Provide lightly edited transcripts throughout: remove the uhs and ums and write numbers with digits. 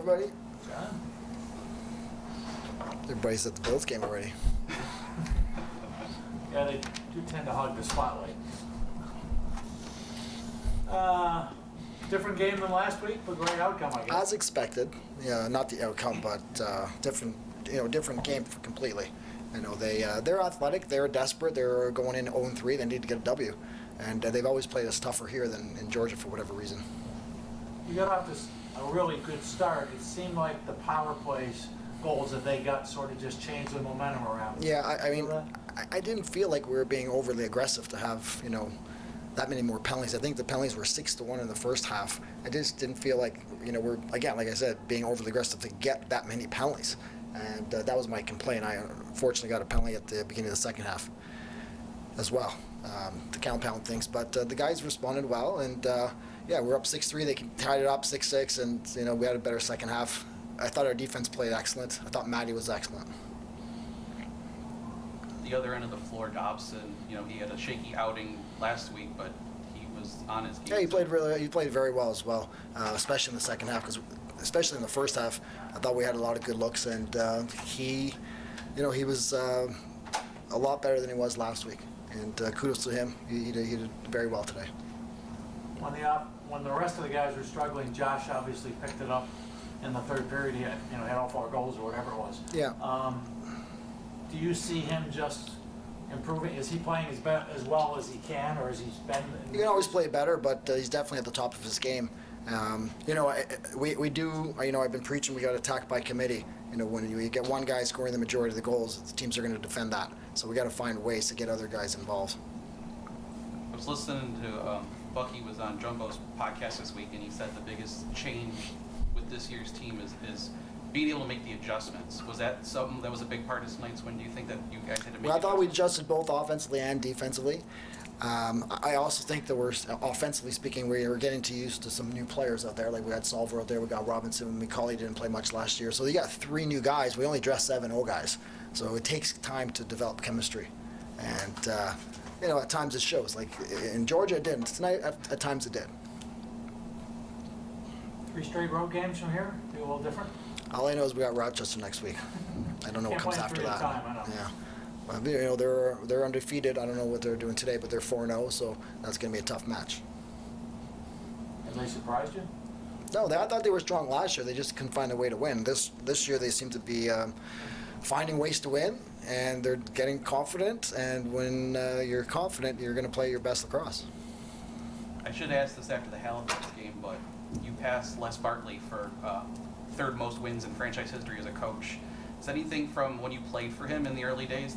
everybody. John? Everybody's at the Bills game already. Yeah, they do tend to hog the spotlight. Different game than last week, but great outcome, I guess. As expected. Yeah, not the outcome, but different game completely. They're athletic, they're desperate, they're going in 0-3, they need to get a W. And they've always played us tougher here than in Georgia for whatever reason. You got off to a really good start. It seemed like the power plays goals that they got sort of just changed the momentum around. Yeah, I didn't feel like we were being overly aggressive to have, that many more penalties. I think the penalties were 6-1 in the first half. I just didn't feel like, we're, again, like I said, being overly aggressive to get that many penalties. And that was my complaint. I unfortunately got a penalty at the beginning of the second half as well, to compound things. But the guys responded well, and we're up 6-3. They tied it up 6-6, and we had a better second half. I thought our defense played excellent. I thought Matty was excellent. The other end of the floor, Dobson, he had a shaky outing last week, but he was on his game. Yeah, he played very well as well, especially in the second half, because especially in the first half, I thought we had a lot of good looks, and he was a lot better than he was last week, and kudos to him. He did very well today. When the rest of the guys were struggling, Josh obviously picked it up in the third period. He had all 4 goals or whatever it was. Yeah. Do you see him just improving? Is he playing as well as he can, or has he been? He can always play better, but he's definitely at the top of his game. We do. I've been preaching we got attack by committee. When you get one guy scoring the majority of the goals, the teams are going to defend that. So we got to find ways to get other guys involved. I was listening to Bucky was on Jumbo's podcast this week, and he said the biggest change with this year's team is being able to make the adjustments. Was that something that was a big part of tonight's win? Do you think that you guys had to make Well, I thought we adjusted both offensively and defensively. I also think that we're, offensively speaking, we were getting used to some new players out there. Like we had Solver out there, we got Robinson, and McCauley didn't play much last year. So you got 3 new guys. We only dressed 7 old guys. So it takes time to develop chemistry. And, at times it shows. Like in Georgia it didn't. Tonight, at times it did. 3 straight road games from here? Be a little different? All I know is we got Rochester next week. I don't know what comes after that. Time, I know. Yeah. Well, they're undefeated. I don't know what they're doing today, but they're 4-0, so that's going to be a tough match. Have they surprised you? No, I thought they were strong last year. They just couldn't find a way to win. This year they seem to be finding ways to win, and they're getting confident. And when you're confident, you're going to play your best lacrosse. I should ask this after the Halifax game, but you passed Les Bartley for 3rd most wins in franchise history as a coach. Is anything from when you played for him in the early days?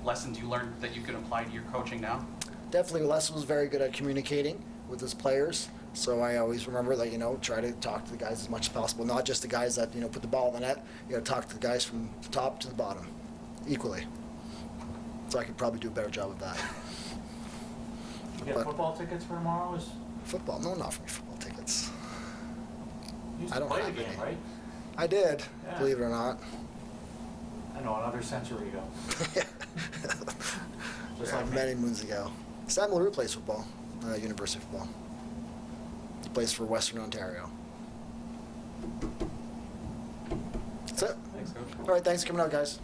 Lessons you learned that you can apply to your coaching now? Definitely, Les was very good at communicating with his players. So I always remember that, try to talk to the guys as much as possible, not just the guys that, put the ball in the net. You got to talk to the guys from the top to the bottom, equally. So I could probably do a better job of that. You get football tickets for tomorrow? Football? No, not for me football tickets. You used I to don't play have the game, any. right? I did, Yeah. believe it or not. I know, another century ago. Just like me. Many moons ago. Sam LaRue plays football, university football. He plays for Western Ontario. That's it. Thanks, Coach. All right, thanks for coming out, guys.